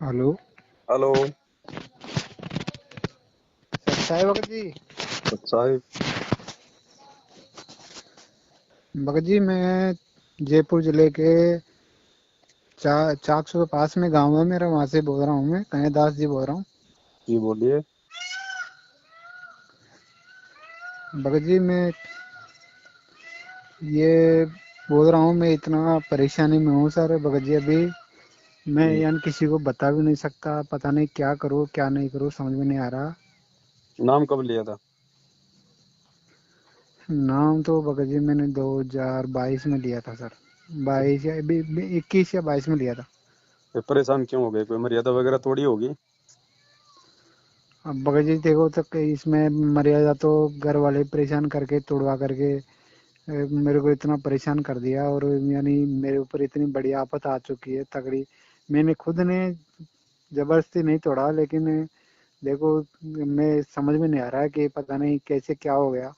Hello. Hello. सच्चाई भगत जी। साहिब। भगत जी, मैं जयपुर जिले के चाकसू के पास में गांव है मेरा, वहां से बोल रहा हूँ। मैं कन्हैया दास जी बोल रहा हूँ। जी बोलिए। भगत जी, मैं ये बोल रहा हूँ, मैं इतना परेशानी में हूँ सर। भगत जी, अभी मैं हम्म, यानी किसी को बता भी नहीं सकता। पता नहीं क्या करूँ क्या नहीं करूँ, समझ में नहीं आ रहा। नाम कब लिया था? नाम तो भगत जी मैंने 2022 में लिया था सर। 22 या 21 या 22 में लिया था। फिर परेशान क्यों हो गए? कोई मर्यादा वगैरह थोड़ी होगी। अब भगत जी देखो, तक इसमें मर्यादा तो घर वाले परेशान करके तोड़वा करके मेरे को इतना परेशान कर दिया। और यानी मेरे ऊपर इतनी बड़ी आफत आ चुकी है तगड़ी। मैंने खुद ने जबरदस्ती नहीं तोड़ा, लेकिन देखो, मैं समझ में नहीं आ रहा है कि पता नहीं कैसे क्या हो गया।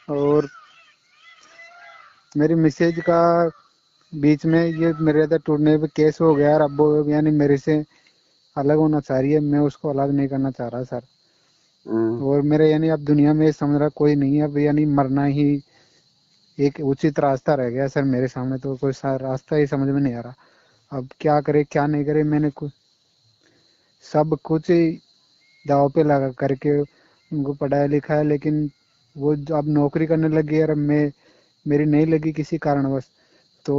और मेरी मैसेज का बीच में ये मर्यादा टूटने पे केस हो गया, और अब वो यानी मेरे से अलग होना चाह रही है। मैं उसको अलग नहीं करना चाह रहा सर। हम्म। और मेरे यानी अब दुनिया में समझ रहा कोई नहीं है। अब यानी मरना ही एक उचित रास्ता रह गया सर मेरे सामने। तो कोई रास्ता ही समझ में नहीं आ रहा। अब क्या करे क्या नहीं करे। मैंने कुछ सब कुछ ही दाव पे लगा करके उनको पढ़ाया लिखा है, लेकिन वो जो अब नौकरी करने लगी है, और मैं मेरी नहीं लगी किसी कारणवश। तो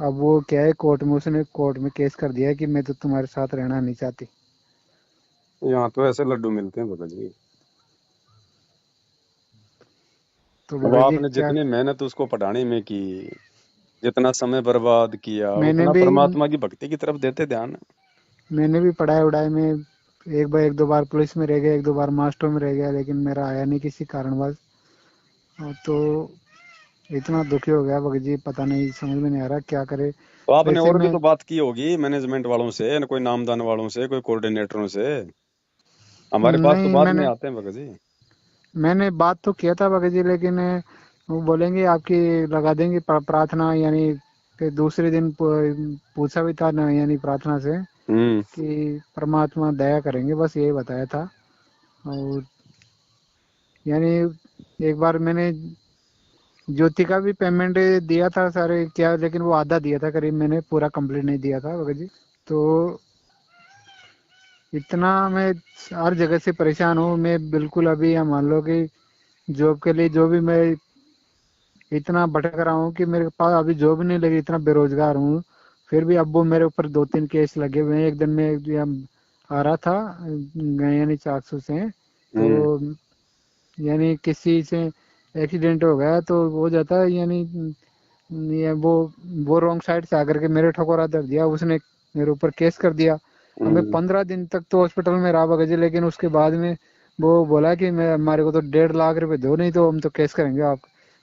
अब वो क्या है, कोर्ट में उसने कोर्ट में केस कर दिया है कि मैं तो तुम्हारे साथ रहना नहीं चाहती। यहाँ तो ऐसे लड्डू मिलते हैं भगत जी। तो अब भगत जी आपने क्या। जितनी मेहनत उसको पढ़ाने में की, जितना समय बर्बाद किया, मैंने उतना भी परमात्मा की भक्ति की तरफ देते ध्यान। मैंने भी पढ़ाई उड़ाई में एक दो बार पुलिस में रह गया, एक दो बार मास्टर में रह गया, लेकिन मेरा आया नहीं किसी कारणवश। तो इतना दुखी हो गया भगत जी, पता नहीं समझ में नहीं आ रहा क्या करे। तो आपने वैसे और भी मैं तो बात की होगी मैनेजमेंट वालों से, न कोई नामदान वालों से, कोई कोऑर्डिनेटरों से। हमारे पास तो नहीं बाद में मैंने आते हैं भगत जी। मैंने बात तो किया था भगत जी, लेकिन वो बोलेंगे आपकी लगा देंगे प्रार्थना। यानी फिर दूसरे दिन पूछा भी था ना, यानी प्रार्थना से हम्म। कि परमात्मा दया करेंगे, बस यही बताया था। और यानी एक बार मैंने ज्योति का भी पेमेंट दिया था सारे क्या, लेकिन वो आधा दिया था करीब, मैंने पूरा कंप्लीट नहीं दिया था भगत जी। तो इतना मैं हर जगह से परेशान हूँ। मैं बिल्कुल अभी यहाँ मान लो कि जॉब के लिए जो भी मैं इतना भटक रहा हूँ कि मेरे पास अभी जॉब नहीं लगी, इतना बेरोजगार हूँ। फिर भी अब वो मेरे ऊपर दो तीन केस लगे हुए हैं। एक दिन मैं यहाँ आ रहा था यानी चाकसू से। तो हम्म। यानी किसी से एक्सीडेंट हो गया तो हो जाता है, यानी ये वो रॉन्ग साइड से आकर के मेरे ठोकरा दर दिया उसने, मेरे ऊपर केस कर दिया। अब मैं हम्म। 15 दिन तक तो हॉस्पिटल में रहा बगैर, लेकिन उसके बाद में वो बोला कि मैं हमारे को तो 1.5 लाख रुपए दो, नहीं तो हम तो केस करेंगे आप।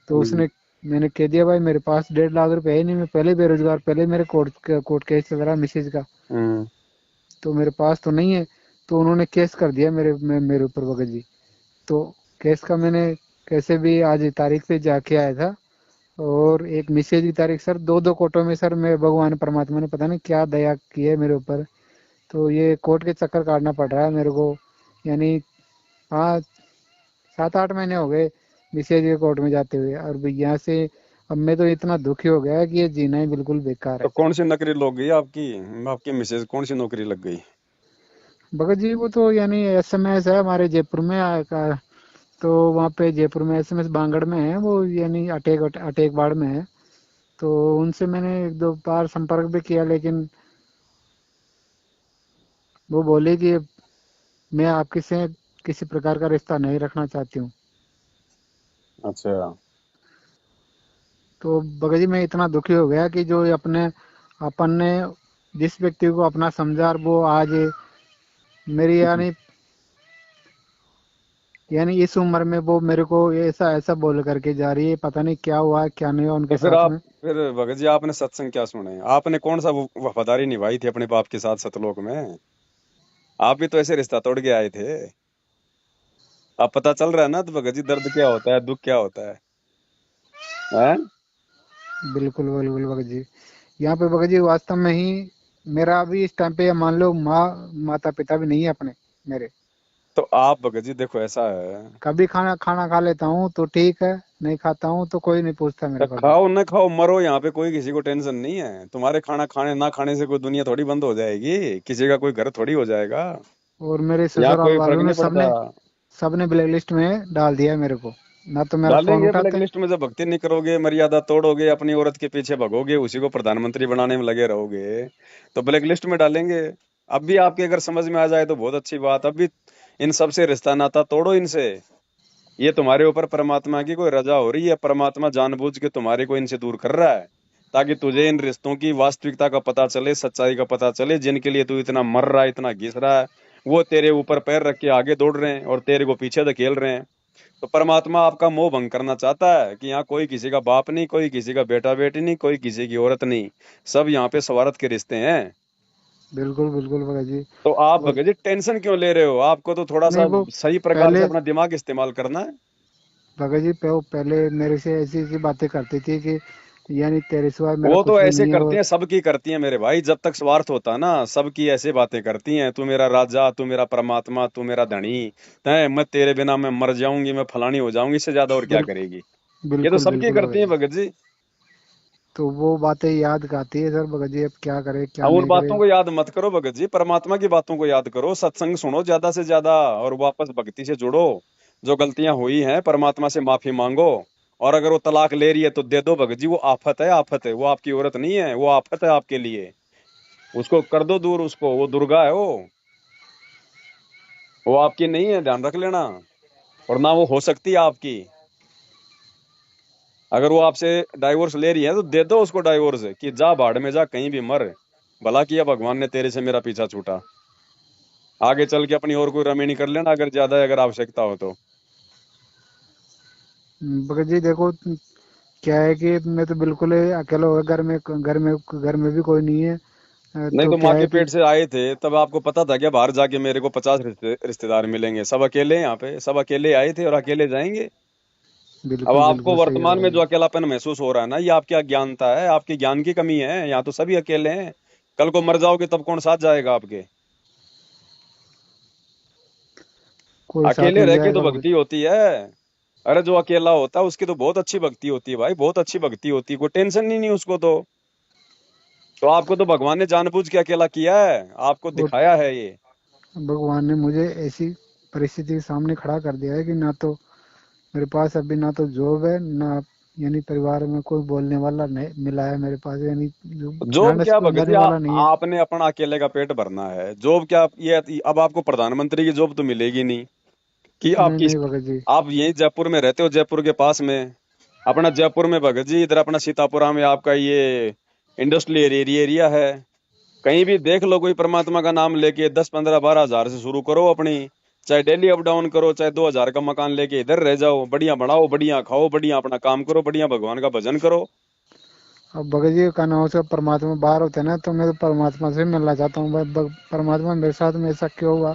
तो हम्म। उसने मैंने कह दिया भाई मेरे पास 1.5 लाख रुपए है ही नहीं, मैं पहले बेरोजगार, पहले मेरे कोर्ट केस चल रहा मिसेज का, हम्म। तो मेरे पास तो नहीं है। तो उन्होंने केस कर दिया मेरे ऊपर भगत जी। तो केस का मैंने कैसे भी आज तारीख पे जाके आया था। और एक मैसेज की तारीख सर, दो दो कोर्टों में सर, मैं भगवान परमात्मा ने पता नहीं क्या दया की है मेरे ऊपर। तो ये कोर्ट के चक्कर काटना पड़ रहा है मेरे को। यानी हाँ, 7 8 महीने हो गए मैसेज के कोर्ट में जाते हुए, और यहाँ से अब मैं तो इतना दुखी हो गया है कि ये जीना ही बिल्कुल बेकार तो है। कौन सी नौकरी लग गई आपकी? आपकी मिसेज कौन सी नौकरी लग गई? भगत जी वो तो यानी SMS है हमारे जयपुर में तो वहाँ पे जयपुर में SMS बांगड़ में है वो, यानी अटेक बाड़ में है। तो उनसे मैंने एक दो बार संपर्क भी किया, लेकिन वो बोले कि मैं आपके से किसी प्रकार का रिश्ता नहीं रखना चाहती हूँ। अच्छा। तो भगत जी मैं इतना दुखी हो गया कि जो अपन ने जिस व्यक्ति को अपना समझा, और वो आज मेरी यानी इस उम्र में वो मेरे को ऐसा ऐसा बोल करके जा रही है। पता नहीं क्या हुआ क्या नहीं हुआ तो उनके फिर साथ आप, में। फिर भगत जी आपने सत्संग क्या सुने? आपने कौन सा वो वफादारी निभाई थी अपने बाप के साथ सतलोक में? आप भी तो ऐसे रिश्ता तोड़ के आए थे। अब पता चल रहा है ना तो भगत जी, दर्द क्या होता है, दुख क्या होता है। हैं? बिल्कुल बिल्कुल भगत जी। यहाँ पे भगत जी वास्तव में ही मेरा अभी इस टाइम पे मान लो माता पिता भी नहीं है अपने मेरे। तो आप भगत जी देखो ऐसा है, कभी खाना खाना खा लेता हूँ तो ठीक है, नहीं खाता हूँ तो कोई नहीं पूछता तो मेरे को भी। खाओ न खाओ मरो, यहाँ पे कोई किसी को टेंशन नहीं है। तुम्हारे खाना खाने ना खाने से कोई दुनिया थोड़ी बंद हो जाएगी, किसी का कोई घर थोड़ी हो जाएगा। और मेरे यहाँ ससुराल कोई फर्क वालों ने नहीं पड़ता। सबने सबने ब्लैक लिस्ट में डाल दिया है मेरे को, ना तो मेरा फोन डालेंगे ब्लैक उठाते। लिस्ट में, जब भक्ति नहीं करोगे, मर्यादा तोड़ोगे, अपनी औरत के पीछे भगोगे, उसी को प्रधानमंत्री बनाने में लगे रहोगे, तो ब्लैक लिस्ट में डालेंगे। अब भी आपके अगर समझ में आ जाए तो बहुत अच्छी बात। अब भी इन सबसे रिश्ता नाता तोड़ो इनसे। ये तुम्हारे ऊपर परमात्मा की कोई रजा हो रही है, परमात्मा जानबूझ के तुम्हारे को इनसे दूर कर रहा है, ताकि तुझे इन रिश्तों की वास्तविकता का पता चले, सच्चाई का पता चले। जिनके लिए तू इतना मर रहा है, इतना घिस रहा है, वो तेरे ऊपर पैर रख के आगे दौड़ रहे हैं और तेरे को पीछे धकेल रहे हैं। तो परमात्मा आपका मोह भंग करना चाहता है कि यहाँ कोई किसी का बाप नहीं, कोई किसी का बेटा बेटी नहीं, कोई किसी की औरत नहीं, सब यहाँ पे स्वार्थ के रिश्ते हैं। बिल्कुल बिल्कुल भगत जी। तो आप और भगत जी टेंशन क्यों ले रहे हो? आपको तो थोड़ा नहीं सा वो सही प्रकार से पहले अपना दिमाग इस्तेमाल करना है। भगत जी पे वो पहले मेरे से ऐसी ऐसी बातें करती थी कि यानी तेरे सिवा मेरा वो तो कुछ भी ऐसे नहीं है। करती और हैं, सबकी करती हैं मेरे भाई। जब तक स्वार्थ होता है ना, सबकी ऐसे बातें करती हैं, तू मेरा राजा, तू मेरा परमात्मा, तू मेरा धनी है, मैं तेरे बिना मैं मर जाऊंगी, मैं फलानी हो जाऊंगी, इससे ज्यादा और क्या बिल, करेगी। ये तो बिल्कुल सबकी बिल्कुल भगत करती हैं जी। भगत जी। तो वो बातें याद आती है सर भगत जी, अब क्या करे क्या अब उन नहीं करे। बातों को याद मत करो भगत जी, परमात्मा की बातों को याद करो, सत्संग सुनो ज्यादा से ज्यादा, और वापस भक्ति से जुड़ो। जो गलतियां हुई हैं परमात्मा से माफी मांगो। और अगर वो तलाक ले रही है तो दे दो भगत जी, वो आफत है, आफत है, वो आपकी औरत नहीं है, वो आफत है आपके लिए। उसको कर दो दूर, उसको, वो दुर्गा है वो आपकी नहीं है, ध्यान रख लेना। और ना वो हो सकती है आपकी। अगर वो आपसे डाइवोर्स ले रही है तो दे दो उसको डाइवोर्स, कि जा भाड़ में जा, कहीं भी मर। भला किया भगवान ने तेरे से मेरा पीछा छूटा। आगे चल के अपनी और कोई रमेणी कर लेना, अगर ज्यादा अगर आवश्यकता हो तो। भगत जी देखो क्या है कि मैं तो बिल्कुल ही अकेला हो गया, घर में भी कोई नहीं है। नहीं तो तो माँ क्या के है कि पेट से आए थे तब आपको पता था क्या बाहर जाके मेरे को 50 रिश्तेदार मिलेंगे? सब अकेले हैं यहाँ पे, सब अकेले आए थे और अकेले जाएंगे। अब बिल्कुल आपको बिल्कुल सही है वर्तमान भगत में जो जी। अकेलापन महसूस हो रहा है ना, ये आपकी अज्ञानता है, आपकी ज्ञान की कमी है। यहाँ तो सभी अकेले हैं। कल को मर जाओगे तब कौन साथ जाएगा आपके? कोई साथ अकेले मिल रह के तो जाएगा भगत भक्ति होती है। अरे जो अकेला होता है उसकी तो बहुत अच्छी भक्ति होती है भाई, बहुत अच्छी भक्ति होती है, कोई टेंशन ही नहीं उसको तो। तो आपको तो भगवान ने जानबूझ के अकेला किया है, आपको और दिखाया है ये। भगवान ने मुझे ऐसी परिस्थिति के सामने खड़ा कर दिया है कि ना तो मेरे पास अभी ना तो जॉब है ना, यानी परिवार में कोई बोलने वाला नहीं मिला है मेरे पास, यानी जो जॉब ढांढस क्या भगत जी, बंधाने वाला नहीं है। आपने अपना अकेले का पेट भरना है। जॉब क्या ये, अब आपको प्रधानमंत्री की जॉब तो मिलेगी नहीं कि नहीं आपकी। नहीं भगत जी। आप यहीं जयपुर में रहते हो, जयपुर के पास में, अपना जयपुर में भगत जी, इधर अपना सीतापुरा में आपका ये इंडस्ट्रियल एरिया है। कहीं भी देख लो, कोई परमात्मा का नाम लेके 10 15 12 हजार से शुरू करो अपनी। चाहे डेली अप डाउन करो, चाहे 2 हजार का मकान लेके इधर रह जाओ, बढ़िया बढ़ाओ, बढ़िया खाओ, बढ़िया अपना काम करो, बढ़िया भगवान का भजन करो। अब भगत जी का नाम से परमात्मा बाहर होते हैं ना, तो मैं तो परमात्मा से मिलना चाहता हूँ। परमात्मा मेरे साथ में ऐसा क्यों हुआ,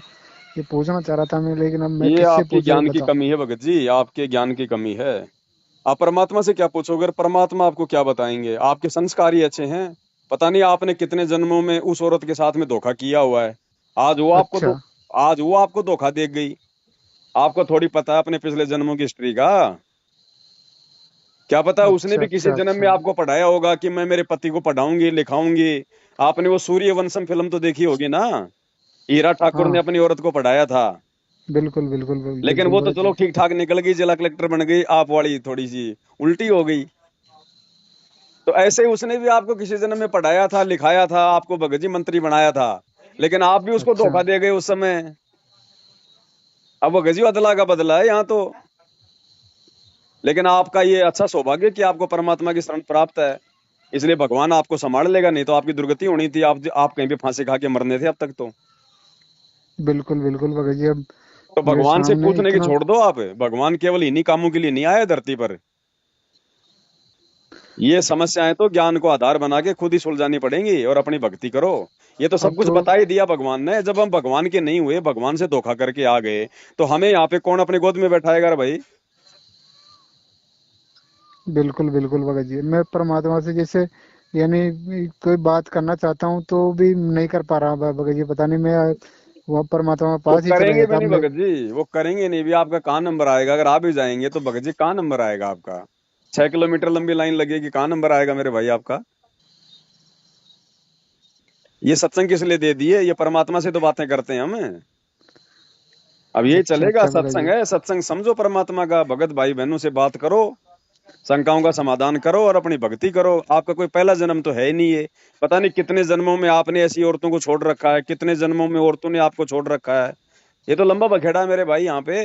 ये पूछना चाह रहा था मैं, लेकिन अब मैं ये किससे आपकी पूछूं ये ज्ञान की बताओ। कमी है भगत जी, आपके ज्ञान की कमी है। आप परमात्मा से क्या पूछोगे? और परमात्मा आपको क्या बताएंगे? आपके संस्कार ही अच्छे हैं। पता नहीं आपने कितने जन्मों में उस औरत के साथ में धोखा किया हुआ है। आज वो आपको अच्छा दो आज वो आपको धोखा दे गई। आपको थोड़ी पता है अपने पिछले जन्मों की हिस्ट्री का? क्या पता उसने अच्छा भी किसी अच्छा जन्म में अच्छा। आपको पढ़ाया होगा कि मैं मेरे पति को पढ़ाऊंगी लिखाऊंगी। आपने वो सूर्यवंशम फिल्म तो देखी होगी ना? हीरा ठाकुर ने हाँ अपनी औरत को पढ़ाया था। बिल्कुल बिल्कुल बिल्कुल लेकिन बिल्कुल वो तो भगत चलो जी। ठीक ठाक निकल गई, जिला कलेक्टर बन गई, आप वाली थोड़ी सी उल्टी हो गई। तो ऐसे ही उसने भी आपको किसी जन्म में पढ़ाया था, लिखाया था, आपको भगत जी मंत्री बनाया था। लेकिन आप भी उसको अच्छा धोखा दे गए उस समय। अब भगत जी अदला का बदला है यहाँ तो। लेकिन आपका ये अच्छा सौभाग्य कि आपको परमात्मा की शरण प्राप्त है, इसलिए भगवान आपको संभाल लेगा, नहीं तो आपकी दुर्गति होनी थी। आप कहीं भी फांसी खा के मरने थे अब तक तो। बिल्कुल बिल्कुल भगत जी। अब तो मेरे भगवान से सामने पूछने की इतना छोड़ दो आप। भगवान केवल इन्हीं कामों के लिए नहीं आया धरती पर। ये समस्याएं तो ज्ञान को आधार बना के खुद ही सुलझानी पड़ेंगी, और अपनी भक्ति करो। ये तो सब अब कुछ तो बता ही दिया भगवान ने। जब हम भगवान के नहीं हुए, भगवान से धोखा करके आ गए, तो हमें यहाँ पे कौन अपने गोद में बैठाएगा रे भाई? बिल्कुल बिल्कुल भगत जी, मैं परमात्मा से जैसे यानी कोई बात करना चाहता हूँ तो भी नहीं कर पा रहा भगत जी, पता नहीं मैं वह परमात्मा के वो पास ही चला करेंगे भी जाता नहीं मैं। भगत जी, वो करेंगे नहीं भी। आपका कहाँ नंबर आएगा? अगर आप भी जाएंगे तो भगत जी कहाँ नंबर आएगा आपका? 6 किलोमीटर लंबी लाइन लगेगी, कहाँ नंबर आएगा मेरे भाई आपका? ये सत्संग किस लिए दे दिए? ये परमात्मा से तो बातें करते हैं हम। अब ये अच्छा चलेगा, अच्छा भगत सत्संग जी। है, सत्संग समझो परमात्मा का। भगत भाई बहनों से बात करो, शंकाओं का समाधान करो और अपनी भक्ति करो। आपका कोई पहला जन्म तो है ही नहीं है। पता नहीं कितने जन्मों में आपने ऐसी औरतों को छोड़ रखा है, कितने जन्मों में औरतों ने आपको छोड़ रखा है। ये तो लंबा बखेड़ा है मेरे भाई यहाँ पे।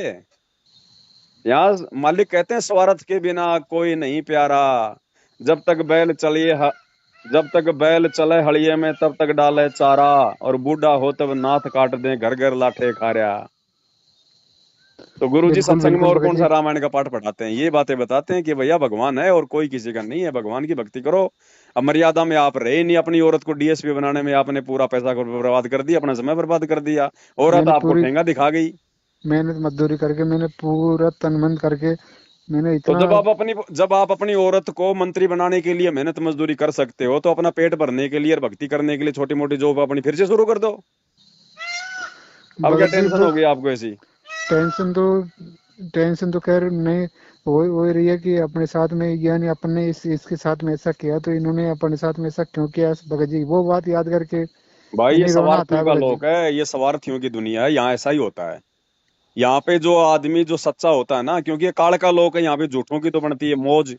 यहाँ मालिक कहते हैं स्वार्थ के बिना कोई नहीं प्यारा। जब तक बैल चलिए जब तक बैल चले हड़िये में तब तक डाले चारा, और बूढ़ा हो तब नाथ काट दे घर घर लाठे खारिया। तो गुरु जी बिल्कुल सत्संग में बिल्कुल और भगत कौन सा जी। रामायण का पाठ पढ़ाते हैं? ये बातें बताते हैं कि भैया भगवान है और कोई किसी का नहीं है, भगवान की भक्ति करो। अब मर्यादा में आप रहे नहीं, अपनी औरत को डीएसपी बनाने में आपने पूरा पैसा को बर्बाद कर दिया, अपना समय बर्बाद कर दिया। औरत मैंने आपको पूरी ठेंगा दिखा गई। मेहनत मजदूरी करके, मैंने पूरा तन मन करके मैंने तो इतना। जब आप अपनी औरत को मंत्री बनाने के लिए मेहनत मजदूरी कर सकते हो, तो अपना पेट भरने के लिए और भक्ति करने के लिए छोटी मोटी जॉब अपनी फिर से शुरू कर दो। अब क्या भगत जी टेंशन तो हो गई आपको ऐसी? टेंशन तो टेंशन तो खैर नहीं हो ही रही है कि अपने साथ में, यानी अपने इसके साथ में ऐसा किया तो इन्होंने अपने साथ में ऐसा क्यों किया भगत जी, वो बात याद करके भाई ये यानी रोना आता स्वार्थियों है का भगत जी। लोक है, ये स्वार्थियों की दुनिया है, यहाँ ऐसा ही होता है। यहाँ पे जो आदमी जो सच्चा होता है ना, क्योंकि ये काल का लोक है, यहाँ पे झूठों की तो बनती है मौज।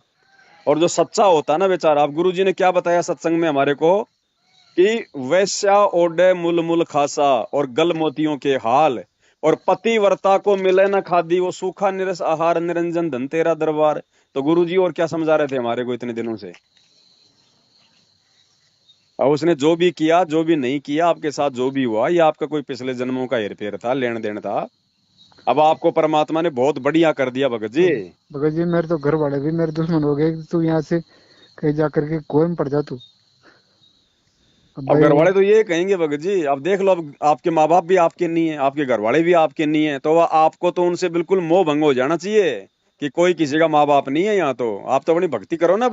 और जो सच्चा होता है ना बेचारा, आप गुरु जी ने क्या बताया सत्संग में हमारे को, कि वैश्या ओढ़े मुल मुल खासा और गल मोतियों के हाल, और पतिव्रता को मिले न खादी वो सूखा निरस आहार, निरंजन धन तेरा दरबार। तो गुरु जी और क्या समझा रहे थे हमारे को इतने दिनों से? और उसने जो भी किया जो भी नहीं किया आपके साथ, जो भी हुआ, ये आपका कोई पिछले जन्मों का हेर फेर था, लेन देन था। अब आपको परमात्मा ने बहुत बढ़िया कर दिया भगत जी। तो भगत जी मेरे तो घर वाले भी मेरे दुश्मन हो गए कि तू यहाँ से कहीं जा करके गोए में पड़ जा तू। अब अब घर भाई। वाले तो ये कहेंगे भगत जी, अब देख लो, अब आपके माँ बाप भी आपके नहीं है, आपके घर वाले भी आपके नहीं है, तो वह आपको तो उनसे बिल्कुल मोह भंग हो जाना चाहिए कि कोई किसी का माँ बाप नहीं है यहाँ। तो आप तो अपनी भक्ति करो ना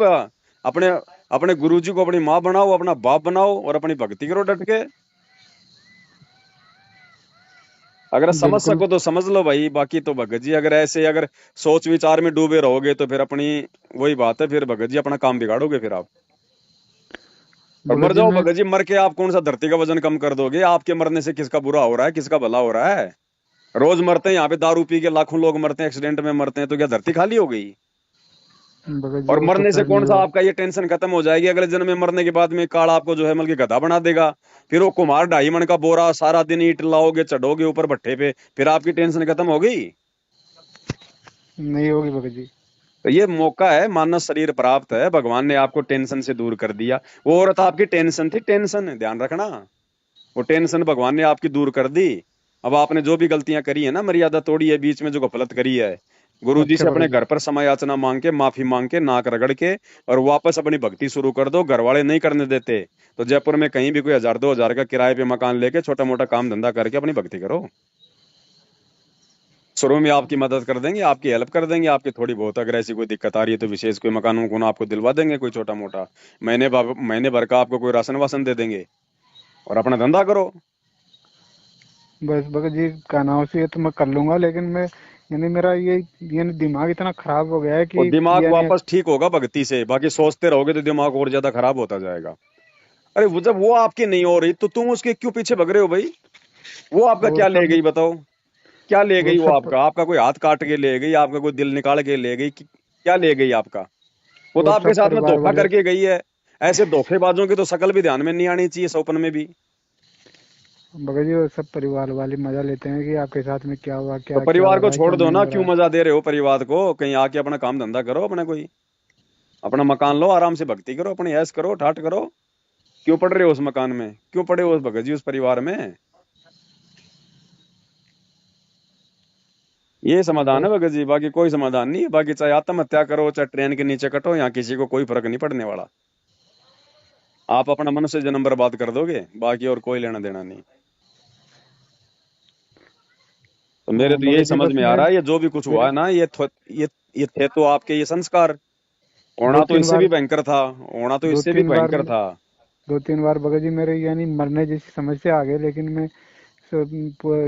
अपने अपने गुरु जी को अपनी माँ बनाओ, अपना बाप बनाओ और अपनी भक्ति करो डट के। अगर समझ बिल्कुल सको तो समझ लो भाई, बाकी तो भगत जी अगर ऐसे अगर सोच विचार में डूबे रहोगे तो फिर अपनी वही बात है, फिर भगत जी अपना काम बिगाड़ोगे फिर आप। और भगत मर जी जाओ मैं। भगत जी, मर के आप कौन सा धरती का वजन कम कर दोगे? आपके मरने से किसका बुरा हो रहा है, किसका भला हो रहा है? रोज मरते हैं यहाँ पे, दारू पी के लाखों लोग मरते हैं, एक्सीडेंट में मरते हैं, तो क्या धरती खाली हो गई? भगत जी और वो तो मरने से खैर नहीं कौन सा हुआ। आपका ये टेंशन खत्म हो जाएगी? अगले जन्म में मरने के बाद में काल आपको जो है मतलब कि गधा बना देगा। फिर वो कुम्हार 2.5 मन का बोरा सारा दिन ईंट लाओगे, चढ़ोगे ऊपर भट्ठे पे, फिर आपकी टेंशन खत्म हो गई? नहीं होगी भगत जी। तो ये मौका है, मानव शरीर प्राप्त है, भगवान ने आपको टेंशन से दूर कर दिया। वो औरत आपकी टेंशन थी, टेंशन ध्यान रखना। वो टेंशन भगवान ने आपकी दूर कर दी। अब आपने जो भी गलतियां करी है ना, मर्यादा तोड़ी है, बीच में जो गफलत करी है, गुरु जी अच्छा से भगत अपने जी। घर पर क्षमा याचना मांग के, माफी मांग के, नाक रगड़ के, और वापस अपनी भक्ति शुरू कर दो। घर वाले नहीं करने देते तो जयपुर में कहीं भी कोई 1,000 2,000 का किराए पे मकान लेके छोटा मोटा काम धंधा करके अपनी भक्ति करो। शुरू में आपकी मदद कर देंगे, आपकी हेल्प कर देंगे, आपकी थोड़ी बहुत अगर ऐसी कोई दिक्कत आ रही है तो विशेष कोई मकान वकान आपको दिलवा देंगे, कोई छोटा मोटा। महीने भर का आपको कोई राशन वासन दे देंगे और अपना धंधा करो। बस भगत जी का नाम से ये तो मैं कर लूंगा, लेकिन मैं यानी मेरा ये यानी दिमाग इतना खराब हो गया है और कि दिमाग यानी। वापस ठीक होगा भक्ति से, बाकी सोचते रहोगे तो दिमाग और ज्यादा खराब होता जाएगा। अरे वो जब वो आपकी नहीं हो रही तो तुम उसके क्यों पीछे भग रहे हो भाई? वो आपका वो क्या ले सब गई बताओ? क्या ले वो गई वो सब आपका? आपका कोई हाथ काट के ले गई, आपका कोई दिल निकाल के ले गई क्या ले गई आपका? वो तो वो आपके सब साथ में परिवार धोखा वाले। करके गई है। ऐसे धोखेबाजों की तो शकल भी ध्यान में नहीं आनी चाहिए सपन में भी। भगत जी वो सब परिवार वाले मजा लेते हैं कि आपके साथ में क्या हुआ, तो क्या क्या परिवार हो को रहा है, छोड़ क्या दो नहीं ना, हो क्यों रहा है। मजा दे रहे हो परिवार को? कहीं आके अपना काम धंधा करो, अपना कोई अपना मकान लो, आराम से भक्ति करो, अपनी ऐश करो, ठाट करो। क्यों पड़ रहे हो उस मकान में, क्यों पड़े हो उस भगत जी उस परिवार में? ये समाधान है बस भगत जी, बाकी कोई समाधान नहीं है। बाकी चाहे आत्महत्या करो, चाहे ट्रेन के नीचे कटो, यहाँ किसी को कोई फर्क नहीं पड़ने वाला। आप अपना मनुष्य जन्म बर्बाद कर दोगे, बाकी और कोई लेना देना नहीं। तो मेरे हाँ तो यही भगत जी समझ बस में आ मैं रहा है, ये जो भी कुछ हुआ मेरे है ना, ये थे तो आपके ये संस्कार। दो होना तो तीन इससे बार भी भयंकर था, होना तो दो इससे भी तीन बार भयंकर था। 2-3 बार भगत जी मेरे यानी मरने जैसी समस्या आ गई, लेकिन मैं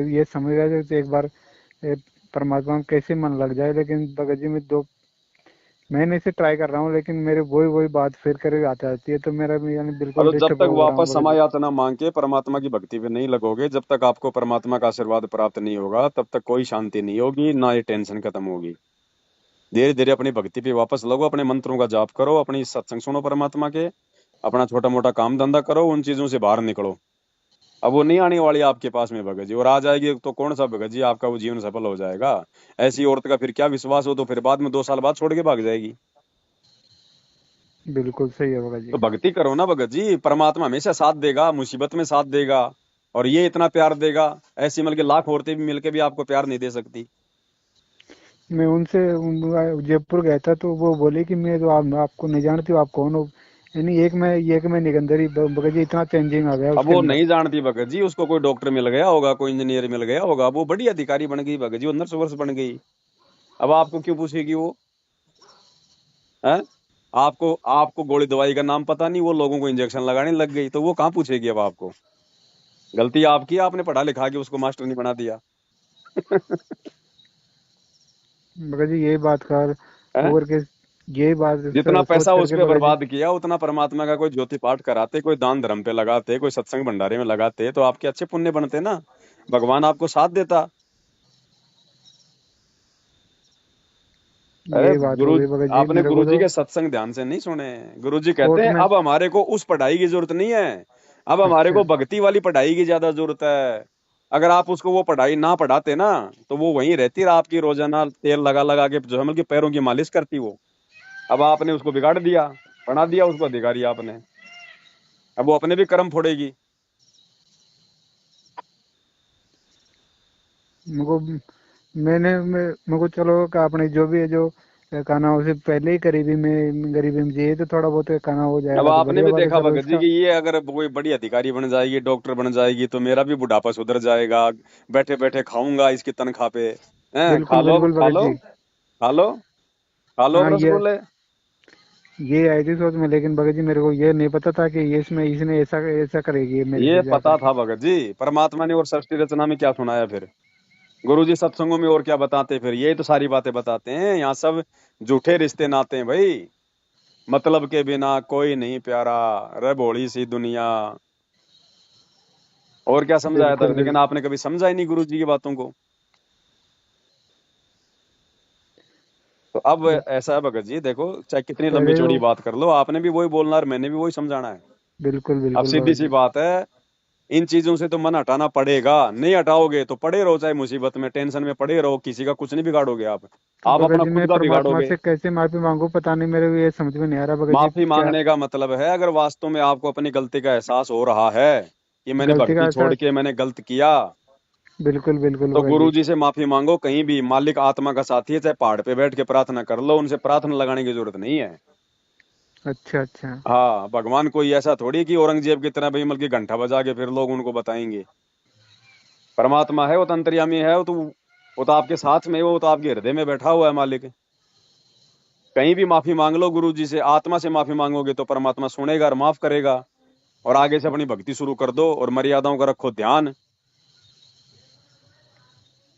ये समझ रहा था कि एक बार ए, परमात्मा में कैसे मन लग जाए। लेकिन भगत जी मैं 2 महीने से ट्राई कर रहा हूँ, लेकिन मेरे वही वही बात फिर कर आती आती है, तो मेरा भी यानी बिल्कुल और जब डिस्टर्ब तक हो रहा हूँ वापस भगत समय जी। यातना मांग के परमात्मा की भक्ति पे नहीं लगोगे, जब तक आपको परमात्मा का आशीर्वाद प्राप्त नहीं होगा, तब तक कोई शांति नहीं होगी, ना ये टेंशन खत्म होगी। धीरे धीरे अपनी भक्ति पे वापस लगो, अपने मंत्रों का जाप करो, अपनी सत्संग सुनो परमात्मा के, अपना छोटा मोटा काम धंधा करो, उन चीजों से बाहर निकलो। अब वो नहीं आने वाली आपके पास में भगत जी, और आ जाएगी तो कौन सा भगत जी आपका वो जीवन सफल हो जाएगा। ऐसी औरत का फिर क्या विश्वास हो, तो फिर बाद में 2 साल बाद छोड़ के भाग जाएगी। बिल्कुल सही है भगत तो जी। भक्ति करो ना भगत जी, परमात्मा हमेशा साथ देगा, मुसीबत में साथ देगा, और ये इतना प्यार देगा, ऐसी मिलके लाख औरतें भी मिलके भी आपको प्यार नहीं दे सकती। मैं उनसे जयपुर गया था, तो वो बोले कि मैं तो आपको नहीं जानती हूँ, आप कौन हो। यानी 1 महीने के अंदर ही भगत जी इतना चेंजिंग आ गया अब उसके वो अंदर। नहीं जानती भगत जी, उसको कोई डॉक्टर मिल गया होगा, कोई इंजीनियर मिल गया होगा, वो बड़ी अधिकारी बन गई भगत जी, वो नर्स वर्स बन गई। अब आपको क्यों पूछेगी वो? है, आपको आपको गोली दवाई का नाम पता नहीं, वो लोगों को इंजेक्शन लगाने लग गई, तो वो कहाँ पूछेगी अब आपको? गलती आपकी, आपने पढ़ा लिखा के उसको मास्टर नहीं बना दिया। भगत जी यही बात कर है, वो करके, यही बात जितना सोच पैसा उस करके पे भगत जी। बर्बाद किया, उतना परमात्मा का कोई ज्योति पाठ कराते, कोई दान धर्म पे लगाते, कोई सत्संग भंडारे में लगाते, तो आपके अच्छे पुण्य बनते ना, भगवान आपको साथ देता। अरे यही बात हो गुरु, गई भगत जी आपने मेरे को गुरुजी तो। के सत्संग ध्यान से नहीं सुने। गुरुजी कहते कोर्ट हैं में। अब हमारे को उस पढ़ाई की जरूरत नहीं है, अब हमारे अच्छा। को भक्ति वाली पढ़ाई की ज्यादा जरूरत है। अगर आप उसको वो पढ़ाई ना पढ़ाते ना, तो वो वहीं रहती, और आपकी रोजाना तेल लगा लगा के जो है मतलब कि पैरों की मालिश करती वो। अब आपने उसको बिगाड़ दिया, बना दिया उसको अधिकारी आपने, अब वो अपने भी कर्म फोड़ेगी। मेरे को मेरे को चलो का आपने जो भी है जो कहना उसे पहले ही गरीबी में जिए, तो थोड़ा बहुत कहना हो अब जाएगा तो आपने बढ़िया भी बात है, देखा चलो भगत जी इसका। कि ये अगर कोई बड़ी अधिकारी बन जाएगी, डॉक्टर बन जाएगी, तो मेरा भी बुढ़ापा सुधर जाएगा, बैठे बैठे खाऊंगा इसकी तनख्वाह पे। हैं, खा बिल्कुल लो बिल्कुल खा भगत लो, जी। खा लो, खा लो हाँ, अब रसगुल्ले। ये आई थी सोच में, लेकिन भगत जी मेरे को ये नहीं पता था कि ये इसमें इसने ऐसा ऐसा करेगी मेरे ये से जा पता करके। था भगत जी, परमात्मा ने और सृष्टि रचना में क्या सुनाया फिर? गुरु जी सत्संगों में और क्या बताते फिर? यही तो सारी बातें बताते हैं, यहाँ सब झूठे रिश्ते नाते हैं भाई, मतलब के बिना कोई नहीं प्यारा, रे भोली सी दुनिया। और क्या समझाया था, बिल्कुल लेकिन बिल्कुल। आपने कभी समझा ही नहीं गुरु जी की बातों को। तो अब ऐसा है भगत जी, देखो चाहे कितनी लंबी पहले चौड़ी तो बात कर लो, आपने भी वही बोलना और मैंने भी वही समझाना है। बिल्कुल अब बिल्कुल सीधी भगत सी जी। बात है, इन चीजों से तो मन हटाना पड़ेगा, नहीं हटाओगे तो पड़े रहो, चाहे मुसीबत में टेंशन में पड़े रहो, किसी का कुछ नहीं बिगाड़ोगे तो आप भगत अपना जी मैं खुद का परमात्मा बिगाड़ोगे। से कैसे माफी मांगू, पता नहीं, मेरे को ये समझ में नहीं आ रहा भगत जी माफी क्या। मांगने का मतलब है, अगर वास्तव में आपको अपनी गलती का एहसास हो रहा है कि मैंने गलती का भक्ति छोड़ एहसास। के मैंने गलत किया, बिल्कुल बिल्कुल तो भगत गुरु जी। जी से माफी मांगो, कहीं भी मालिक आत्मा का साथी है, चाहे पहाड़ पे बैठ के प्रार्थना कर लो, उनसे प्रार्थना लगाने की जरूरत नहीं है। अच्छा अच्छा। हाँ, भगवान कोई ऐसा थोड़ी कि औरंगजेब की तरह भाई मतलब कि घंटा बजा के फिर लोग उनको बताएंगे। परमात्मा है, वो तो अंतर्यामी है, वो तो आपके साथ में है, वो तो आपके हृदय में बैठा हुआ है मालिक। कहीं भी माफी मांग लो गुरु जी से, आत्मा से माफी मांगोगे तो परमात्मा सुनेगा और माफ करेगा। और आगे से अपनी भक्ति शुरू कर दो, और मर्यादाओं का रखो ध्यान,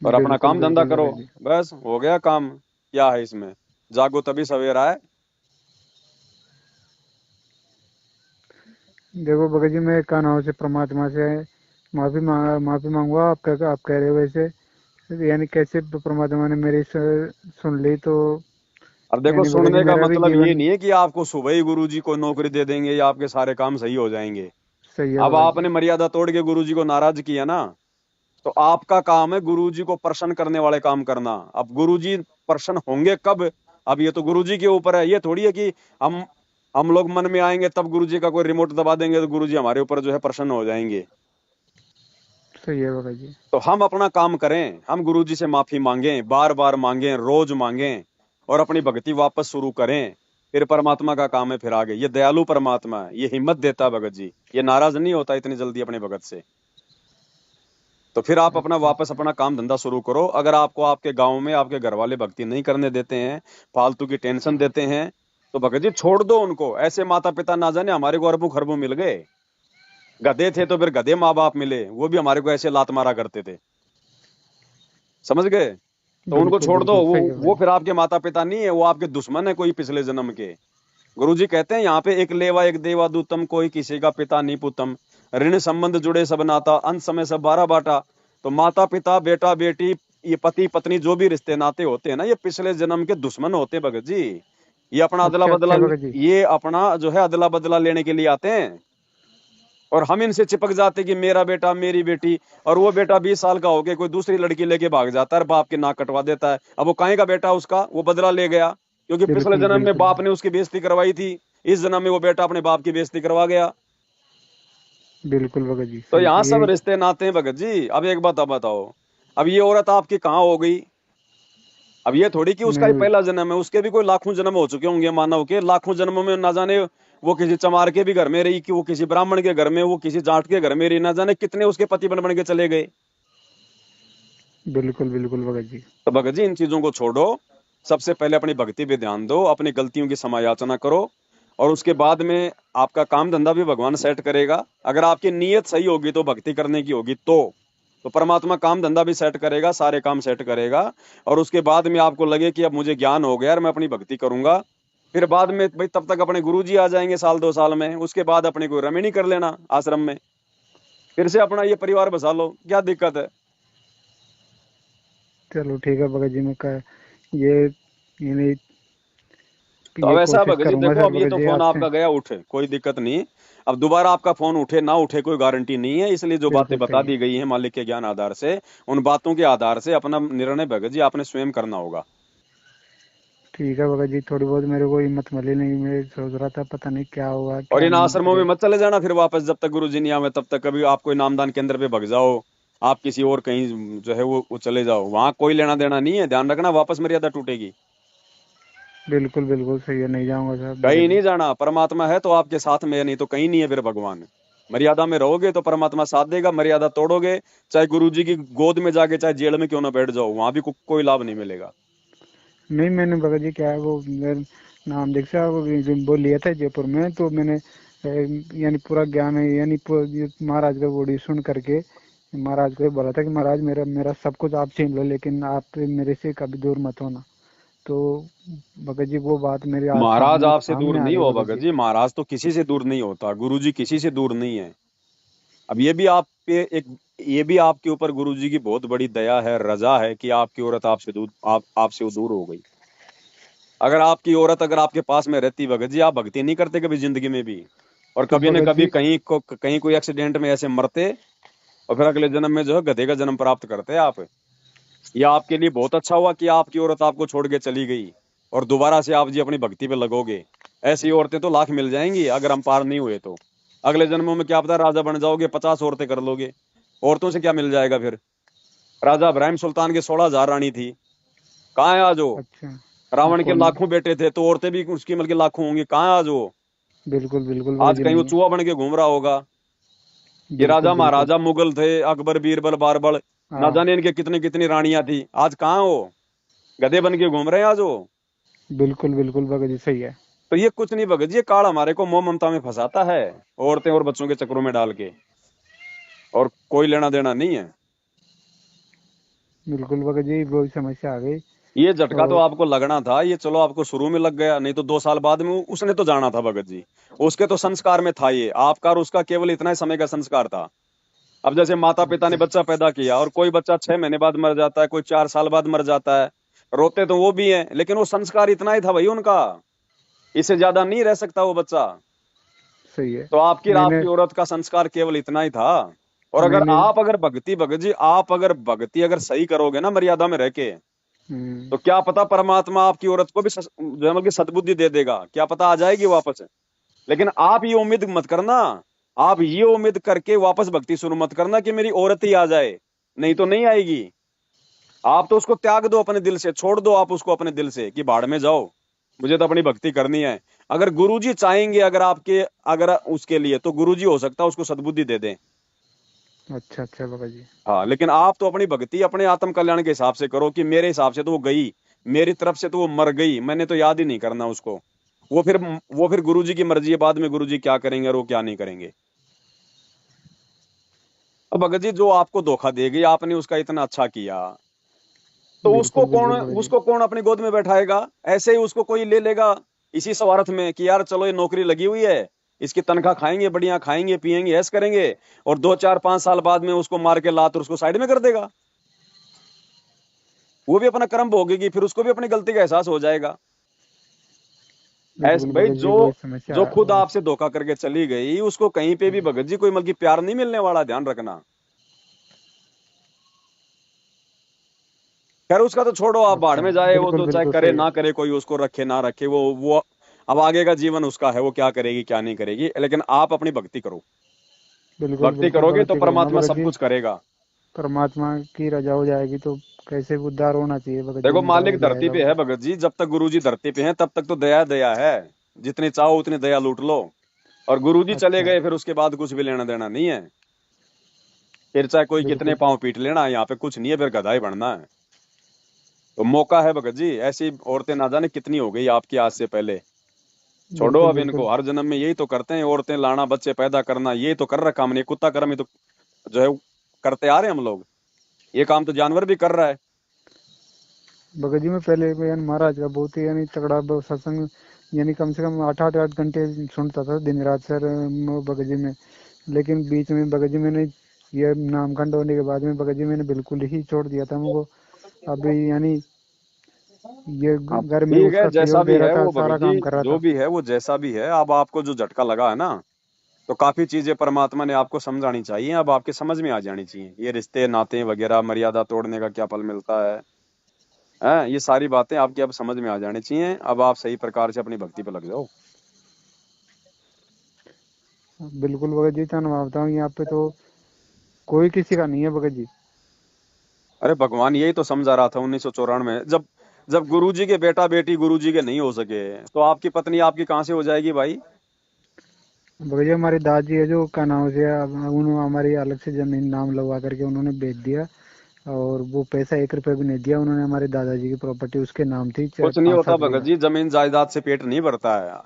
और अपना बिल्कुल काम धंधा बिल्कुल करो। भगत जी। बस हो गया काम, क्या है इसमें? जागो तभी सवेरा है। देखो भगत जी मैं का नाम से परमात्मा से माफी मांगूंगा, आप कह रहे हो वैसे। यानी कैसे परमात्मा ने मेरी सुन ली तो। अब देखो, यानी भगत जी सुनने का मेरा भी मतलब ये जीवन नहीं है कि आपको सुबह ही गुरु जी को नौकरी दे देंगे या आपके सारे काम सही हो जाएंगे। सही है अब भगत जी। आपने मर्यादा तोड़ के गुरु जी को नाराज किया ना, तो आपका काम है गुरु जी को प्रसन्न करने वाले काम करना। अब गुरु जी प्रसन्न होंगे कब? अब ये तो गुरु जी के ऊपर है, ये थोड़ी है कि हम हम लोग मन में आएंगे तब गुरु जी का कोई रिमोट दबा देंगे तो गुरु जी हमारे ऊपर जो है प्रसन्न हो जाएंगे। सही है भगत जी। तो हम अपना काम करें, हम गुरु जी से माफी मांगें, बार बार मांगें, रोज मांगें, और अपनी भक्ति वापस शुरू करें। फिर परमात्मा का काम है, फिर आगे। ये दयालु परमात्मा है, ये हिम्मत देता है भगत जी, ये नाराज नहीं होता इतनी जल्दी अपने भगत से। तो फिर आप अपना अच्छा। वापस अपना काम धंधा शुरू करो। अगर आपको आपके गांव में आपके घर वाले भक्ति नहीं करने देते हैं, फालतू की टेंशन देते हैं, तो भगत जी छोड़ दो उनको। ऐसे माता पिता ना जाने हमारे को अरबों खरबों मिल गए। गधे थे तो फिर गधे माँ बाप मिले, वो भी हमारे को ऐसे लात मारा करते थे, समझ गए। तो उनको बिल्कुल छोड़ दो, बिल्कुल सही है वो भाई। फिर आपके माता पिता नहीं है, वो आपके दुश्मन है कोई पिछले जन्म के। गुरुजी कहते हैं यहाँ पे, एक लेवा एक देवा दूतम, कोई किसी का पिता नहीं पुतम, ऋण संबंध जुड़े सब नाता, अंत समय सब बारह बाटा। तो माता पिता बेटा बेटी, ये पति पत्नी, जो भी रिश्ते नाते होते हैं ना, ये पिछले जन्म के दुश्मन होते हैं भगत जी। ये अपना अदला अच्छा बदला, अच्छा भगत जी। ये अपना जो है अदला बदला लेने के लिए आते हैं। और हम इनसे चिपक जाते कि मेरा बेटा मेरी बेटी, और वो बेटा 20 साल का होके कोई दूसरी लड़की लेके भाग जाता है, बाप की नाक कटवा देता है। अब वो काहे का बेटा उसका, वो बदला ले गया, क्योंकि पिछले बिल्कुल जन्म में बिल्कुल बाप ने उसकी बेइज्जती करवाई थी। इस जन्म में वो बेटा अपने बाप की बेइज्जती करवा गया। बिल्कुल भगत जी तो सही यहाँ सब ये। रिश्ते नाते हैं भगत जी। अब एक बात अब बताओ, अब ये औरत आपकी कहाँ हो गई? अब ये थोड़ी कि उसका ही मैं पहला जन्म है, उसके भी कोई लाखों जन्म हो चुके होंगे मानव के, लाखों जन्मों में ना जाने वो किसी चमार के भी घर में रही, कि वो किसी ब्राह्मण के घर में, वो किसी जाट के घर में रही, ना जाने कितने उसके पति बन बन के चले गए। बिल्कुल बिल्कुल भगत जी। तो भगत जी इन चीजों को छोड़ो, सबसे पहले अपनी भक्ति पे ध्यान दो, अपनी गलतियों की समायाचना करो, और उसके बाद में आपका काम धंधा भी भगवान सेट करेगा। अगर आपकी नीयत सही होगी तो, भक्ति करने की होगी तो परमात्मा काम धंधा भी सेट करेगा, सारे काम सेट करेगा। और उसके बाद में आपको लगे कि अब मुझे ज्ञान हो गया और मैं अपनी भक्ति करूंगा, फिर बाद में भाई तब तक अपने गुरुजी आ जाएंगे साल 2 साल में, उसके बाद अपने को रमणी कर लेना आश्रम में, फिर से अपना ये परिवार बसा लो, क्या दिक्कत है? चलो ठीक है भगत जी, मैं ये ये नहीं, तो अब ये ऐसा है कोशिश भगत जी, करूंगा देखो सर अब ये भगत तो जी फोन आपसे। आपका गया उठे, कोई दिक्कत नहीं। अब दोबारा आपका फोन उठे ना उठे कोई गारंटी नहीं है, इसलिए जो बातें बिल्कुल बता सही है। दी गई हैं मालिक के ज्ञान आधार से, उन बातों के आधार से अपना निर्णय भगत जी आपने स्वयं करना होगा। ठीक है भगत जी, थोड़ी बहुत मेरे को हिम्मत मिली नहीं, मैं सोच रहा था पता नहीं क्या हुआ और क्या इन नहीं आश्रमों में करे। मत चले जाना फिर वापस, जब तक गुरु जी नहीं आवे तब तक। कभी आप कोई नामदान केंद्र पे भग जाओ, आप किसी और कहीं जो है वो चले जाओ, वहां कोई लेना देना नहीं है, ध्यान रखना, वापस मर्यादा टूटेगी। बिल्कुल बिल्कुल सही है, नहीं जाऊंगा सर भगत कहीं जी। नहीं जाना, परमात्मा है तो आपके साथ में है, नहीं तो कहीं नहीं है फिर भगवान। मर्यादा में रहोगे तो परमात्मा साथ देगा, मर्यादा तोड़ोगे, चाहे गुरु जी की गोद में जाके चाहे जेल में क्यों ना बैठ जाओ, वहां भी कोई लाभ नहीं मिलेगा। नहीं मैंने भगत जी क्या है वो नाम देख साहब वो लिया था जयपुर में, तो मैंने यानी पूरा ज्ञान है, यानी ये महाराज का वीडियो सुन करके महाराज को ये बोला था कि महाराज मेरा मेरा सब कुछ आप छीन लो, लेकिन आप मेरे से कभी दूर मत होना। तो भगत जी वो बात मेरे आज महाराज सामने आपसे दूर सामने आ नहीं गई हो भगत भगत जी। जी, महाराज तो किसी से दूर नहीं होता, गुरु जी किसी से दूर नहीं है। अब ये भी आप पे एक, ये भी आपके ऊपर गुरु जी की बहुत बड़ी दया है, रजा है कि आपकी औरत आपसे दूर, आपसे वो दूर हो गई। अगर आपकी औरत अगर आपके पास में रहती भगत जी, आप भक्ति नहीं करते कभी जिंदगी में भी, और तो कभी न भगत कभी जी कहीं कोई एक्सीडेंट में ऐसे मरते, और फिर अगले जन्म में जो है गधे का जन्म प्राप्त करते हैं आप। ये आपके लिए बहुत अच्छा हुआ कि आपकी औरत आपको छोड़ के चली गई, और दोबारा से आप जी अपनी भक्ति पे लगोगे। ऐसी औरतें तो लाख मिल जाएंगी, अगर हम पार नहीं हुए तो अगले जन्मों में क्या पता राजा बन जाओगे, 50 औरतें कर लोगे। औरतों से क्या मिल जाएगा फिर? राजा इब्राहिम सुल्तान के 16,000 रानी थी, कहाँ है आज वो? अच्छा। रावण के कौन? लाखों बेटे थे, तो औरतें भी उसकी मतलब लाखों होंगी, कहाँ है आज वो? बिल्कुल बिल्कुल भगत आज जी कहीं वो नहीं है। चूहा बन के घूम रहा होगा। ये बिल्कुल राजा बिल्कुल। महाराजा मुगल थे, अकबर बीरबल बारबल, ना हाँ। जाने इनके कितनी कितनी रानियां थी, आज कहाँ वो? गधे बन के घूम रहे हैं आज वो। बिल्कुल बिल्कुल भगत जी सही है। तो ये कुछ नहीं भगत जी, ये काल हमारे को मोह ममता में फंसाता है, औरतें और बच्चों के चक्करों में डाल के, और कोई लेना देना नहीं है। बिल्कुल भगत जी वो समस्या आ गई। ये झटका तो और आपको लगना था, ये चलो आपको शुरू में लग गया, नहीं तो 2 साल बाद में उसने तो जाना था भगत जी। उसके तो संस्कार में था, ये आपका और उसका केवल इतना ही समय का संस्कार था। अब जैसे माता पिता ने अच्छा। बच्चा पैदा किया, और कोई बच्चा 6 महीने बाद मर जाता है, कोई 4 साल बाद मर जाता है, रोते तो वो भी हैं, लेकिन वो संस्कार इतना ही था भाई उनका, इससे ज्यादा नहीं रह सकता वो बच्चा। सही है। तो आपकी मैंने आपकी औरत का संस्कार केवल इतना ही था। और अगर मैंने आप अगर भक्ति भगत जी, आप अगर भक्ति अगर सही करोगे ना मर्यादा में रह के, हम्म, तो क्या पता परमात्मा आपकी औरत को भी जो है कि सद्बुद्धि दे देगा, क्या पता आ जाएगी वापस। लेकिन आप ये उम्मीद मत करना, आप ये उम्मीद करके वापस भक्ति शुरू मत करना कि मेरी औरत ही आ जाए, नहीं तो नहीं आएगी। आप तो उसको त्याग दो अपने दिल से, छोड़ दो आप उसको अपने दिल से कि भाड़ में जाओ, मुझे तो अपनी भक्ति करनी है। अगर गुरुजी चाहेंगे अगर आपके, अगर उसके लिए, तो गुरुजी हो सकता है उसको सद्बुद्धि दे दें। अच्छा अच्छा बाबा जी। हाँ, लेकिन आप तो अपनी भक्ति अपने आत्म कल्याण के हिसाब से करो, कि मेरे हिसाब से तो वो गई, मेरी तरफ से तो वो मर गई, मैंने तो याद ही नहीं करना उसको। वो फिर गुरुजी की मर्जी है, बाद में गुरुजी क्या करेंगे और वो क्या नहीं करेंगे। अब भगत जी जो आपको धोखा देगी, आपने उसका इतना अच्छा किया, तो बिल्कुल बिल्कुल भगत जी। उसको कौन अपनी गोद में बैठाएगा? ऐसे ही उसको कोई ले लेगा इसी स्वार्थ में कि यार चलो ये नौकरी लगी हुई है, इसकी तनख्वाह खाएंगे, बढ़िया खाएंगे पिएंगे ऐश करेंगे, और 2 4 5 साल बाद में उसको मार के लात और उसको साइड में कर देगा। वो भी अपना कर्म भोगेगी, फिर उसको भी अपनी गलती का एहसास हो जाएगा। ऐसे बिल्कुल भाई भगत जी जो वही समस्या जो है खुद आपसे धोखा करके चली गई, उसको कहीं पे भी भगत जी कोई मतलब प्यार नहीं मिलने वाला, ध्यान रखना। खैर उसका तो छोड़ो, आप भाड़ अच्छा में जाए, वो बिल्कुल तो चाहे बिल्कुल करे सही है। ना करे, कोई उसको रखे ना रखे, वो अब आगे का जीवन उसका है, वो क्या करेगी क्या नहीं करेगी, लेकिन आप अपनी भक्ति करो। बिल्कुल भक्ति बिल्कुल करोगे तो भक्ति करूंगा परमात्मा भगत सब जी। कुछ करेगा। परमात्मा की रजा हो जाएगी तो कैसे भी उद्धार होना चाहिए भगत जी, देखो मेरा मालिक हो धरती जाएगा पे वो। है भगत जी, जब तक गुरु जी धरती पे हैं तब तक तो दया दया है, जितनी चाहो उतनी दया लूट लो। और गुरु जी चले अच्छा गए फिर उसके बाद कुछ भी लेना देना नहीं है। फिर चाहे कोई कितने बिल्कुल पांव पीट लेना, यहाँ पे कुछ नहीं है, फिर गधा ही बनना है। तो मौका है भगत जी, ऐसी औरतें ना जाने कितनी हो गई आपकी आज से पहले। छोड़ो बिल्कुल अब बिल्कुल इनको, हर जन्म में यही तो करते हैं औरतें, लाना बच्चे पैदा करना, यही तो कर रखा हमने, कुत्ता कर्म ही तो जो है वो करते आ रहे हैं हम लोग। ये काम तो जानवर भी कर रहा है। भगत जी। मैं पहले यानी महाराज का बहुत ही यानी तगड़ा सत्संग, यानी कम से कम 8 8 8 घंटे सुनता था दिन रात सर, भगत जी में। लेकिन बीच में भगत जी मैंने ये नामखंड होने के बाद में भगत जी मैंने बिल्कुल ही छोड़ दिया था मुझको। अभी यानी ये हाँ घर में ठीक है, उसका जैसा सहयोग भी दे रहा है था, वो भगत सारा जी, काम कर रहा जो था। भी है वो जैसा भी है, अब आपको जो झटका लगा है ना, तो काफी चीजें परमात्मा ने आपको समझानी चाहिए, अब आपके समझ में आ जानी चाहिए, ये रिश्ते नाते वगैरह मर्यादा तोड़ने का क्या फल मिलता है। हैं, ये सारी बातें आपकी अब समझ में आ जानी चाहिए, अब आप सही प्रकार से अपनी भक्ति पे लग जाओ। बिल्कुल भगत जी, तो मैं बताऊँ यहाँ पे तो कोई किसी का नहीं है भगत जी। अरे भगवान यही तो समझा रहा था 1994 में, जब जब गुरुजी के बेटा बेटी गुरुजी के नहीं हो सके, तो आपकी पत्नी आपकी कहाँ से हो जाएगी भाई? भगत जी हमारी दादी है जो क्या नाम से, उन्होंने हमारी अलग से जमीन नाम लगवा करके उन्होंने बेच दिया। और वो पैसा 1 रुपए भी नहीं दिया उन्होंने, हमारे दादाजी की प्रॉपर्टी उसके नाम थी, चाहे कुछ नहीं पाँच होता सात भगत बीघा जी, जमीन जायदाद से पेट नहीं भरता है।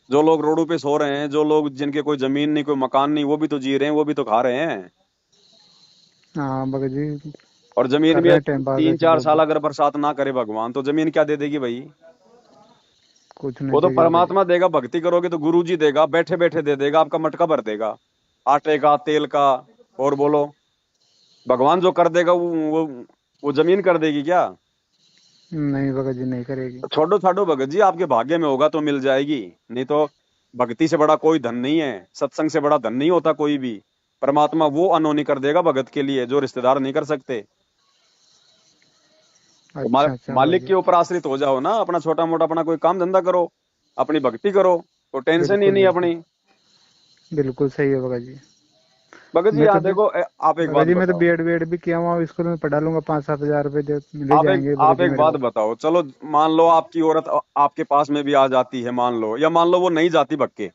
जो लोग रोडों पे सो रहे हैं, जो लोग जिनके कोई जमीन नहीं कोई मकान नहीं, वो भी तो जी रहे हैं, वो भी तो खा रहे हैं। हाँ भगत जी, और जमीन कर भी रहे हैं टाइम पास तीन ऐसे चार जो साल भी। अगर बरसात ना करे भगवान, तो जमीन क्या दे देगी भाई? कुछ नहीं वो तो देगी भगत जी। परमात्मा देगा, भक्ति करोगे तो गुरु जी देगा, बैठे बैठे दे देगा, आपका मटका भर देगा आटे का तेल का। और बोलो, भगवान जो कर देगा वो जमीन कर देगी क्या? नहीं भगत जी नहीं करेगी। तो छोड़ो छोड़ो भगत जी, आपके भाग्य में होगा तो मिल जाएगी, नहीं तो भक्ति से बड़ा कोई धन नहीं है, सत्संग से बड़ा धन नहीं होता कोई भी। परमात्मा वो अनहोनी कर देगा भगत के लिए जो रिश्तेदार नहीं कर सकते। तो अच्छा अच्छा भगत मालिक जी। के ऊपर आश्रित हो जाओ ना, अपना छोटा मोटा अपना कोई काम धंधा करो, अपनी भक्ति करो, तो टेंशन ही बिल्कुल नहीं बिल्कुल अपनी। बिल्कुल सही है भगत जी। भगत जी मैं तो यहाँ देखो, आप एक भगत बात जी मैं तो बताओ, बी एड भी किया हुआ, स्कूल में पढ़ा लूंगा, 5 7 हज़ार रुपए मिल ही जाएंगे भगत आप जी एक मेरे बात को। बताओ, चलो मान लो आपकी औरत आपके पास में भी आ जाती है, मान लो, या मान लो वो नहीं जाती भक्के,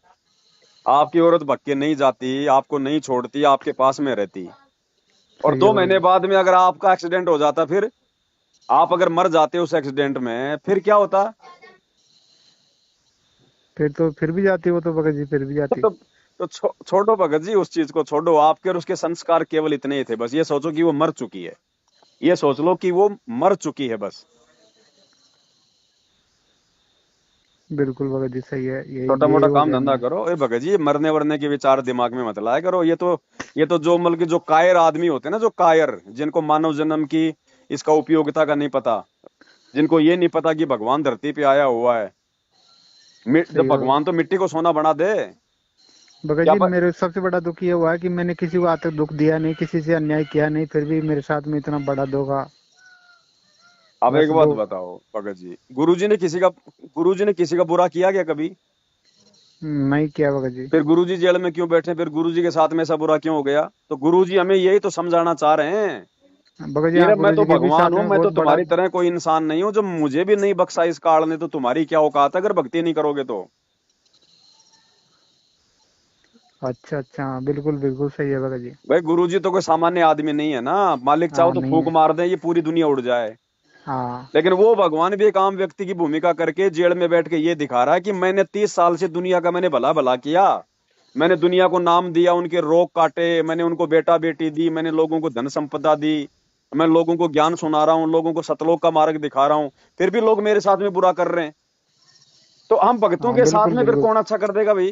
आपकी औरत भक्के नहीं जाती, आपको नहीं छोड़ती, आपके पास में रहती, और सही है दो भगत महीने जी। बाद में अगर आपका एक्सीडेंट हो जाता, फिर आप अगर मर जाते उस एक्सीडेंट में, फिर क्या होता? फिर तो फिर भी जाती वो तो भगत जी, फिर भी जाती। तो छोड़ो भगत जी, उस चीज को छोड़ो, आपके और उसके संस्कार केवल इतने ही थे, बस ये सोचो कि वो मर चुकी है, ये सोच लो कि वो मर चुकी है बस। बिल्कुल भगत जी सही है, यही छोटा यही मोटा हो काम गया धंधा मैं। करो, ए भगत जी, ये मरने वरने के विचार दिमाग में मत लाया करो, ये तो जो मतलब कि जो कायर आदमी होते हैं ना, जो कायर, जिनको मानव जन्म की इसका उपयोगिता का नहीं पता, जिनको ये नहीं पता कि भगवान धरती पे आया हुआ है, जब सही है भगवान तो मिट्टी को सोना बना दे। भगत क्या जी। मेरे सबसे बड़ा दुख ये हुआ है कि मैंने किसी को आज तक दुख दिया नहीं, किसी से अन्याय किया नहीं, फिर भी मेरे साथ में इतना बड़ा धोखा। आप एक बस बात दो। बताओ भगत जी, गुरुजी ने किसी का बुरा किया क्या कभी? नहीं किया भगत जी। फिर गुरुजी जेल में क्यों बैठे, फिर गुरुजी के साथ में ऐसा बुरा क्यों हो गया? तो गुरुजी हमें यही तो समझाना चाह रहे हैं भगत जी कि हाँ, रे, मैं गुरु तो जी के भी भगवान साथ हूं, में मैं तो बहुत बड़ा। तुम्हारी तरह कोई इंसान नहीं हूं, जब मुझे भी नहीं बख्शा इस काल ने, तो तुम्हारी क्या औकात है अगर भक्ति नहीं करोगे तो? अच्छा अच्छा हाँ, बिल्कुल बिल्कुल सही है भगत जी। भाई गुरुजी तो कोई सामान्य आदमी नहीं है ना, मालिक चाहो हाँ तो नहीं फूक है। मार दे, ये पूरी दुनिया उड़ जाए, हाँ लेकिन वो भगवान भी एक आम व्यक्ति की भूमिका करके जेल में बैठ के ये दिखा रहा है कि मैंने 30 साल से दुनिया का मैंने भला भला किया, मैंने दुनिया को नाम दिया, उनके रोग काटे, मैंने उनको बेटा बेटी दी, मैंने लोगों को धन संपदा दी, मैं लोगों को ज्ञान सुना रहा हूँ, लोगों को सतलोक का मार्ग दिखा रहा हूँ, फिर भी लोग मेरे साथ में बुरा कर रहे हैं। तो हम भक्तों हाँ, के साथ बिल्कुल में फिर बिल्कुल कौन अच्छा कर देगा भाई?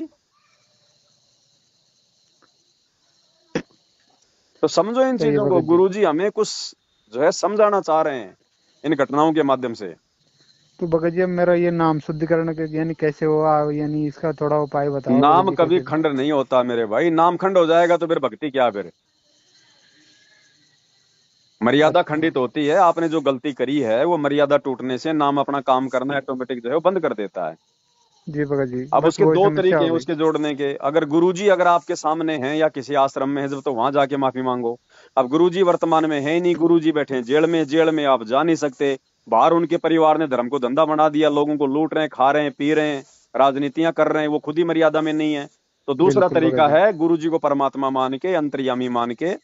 तो समझो इन सही है चीजों को, भगत जी। गुरुजी हमें कुछ जो है समझाना चाह रहे हैं इन घटनाओं के माध्यम से। तो भगत जी अब मेरा ये नाम शुद्धिकरण के यानी कैसे हुआ, यानी इसका थोड़ा उपाय बताओ भगत नाम जी कभी कैसे। खंड नहीं होता मेरे भाई, नाम खंड हो जाएगा तो फिर भक्ति क्या? फिर मर्यादा अच्छा। खंडित होती है, आपने जो गलती करी है वो मर्यादा टूटने से नाम अपना काम करना ऑटोमेटिक जो है वो बंद कर देता है। जी भगत जी, अब बस उसके वही दो समस्या तरीके हो हैं गई। उसके जोड़ने के। अगर गुरुजी अगर आपके सामने हैं या किसी आश्रम में है जब, तो वहां जाके माफी मांगो। अब गुरुजी वर्तमान में है ही नहीं, गुरुजी बैठे हैं जेल में, जेल में आप जा नहीं सकते। बाहर उनके परिवार ने धर्म को धंधा बना दिया, लोगों को लूट रहे हैं, खा रहे हैं, पी रहे हैं, राजनीतियां कर रहे हैं, वो खुद ही मर्यादा में नहीं है। तो दूसरा बिल्कुल भगत तरीका जी। है गुरुजी को परमात्मा मान के, अंतर्यामी मान के,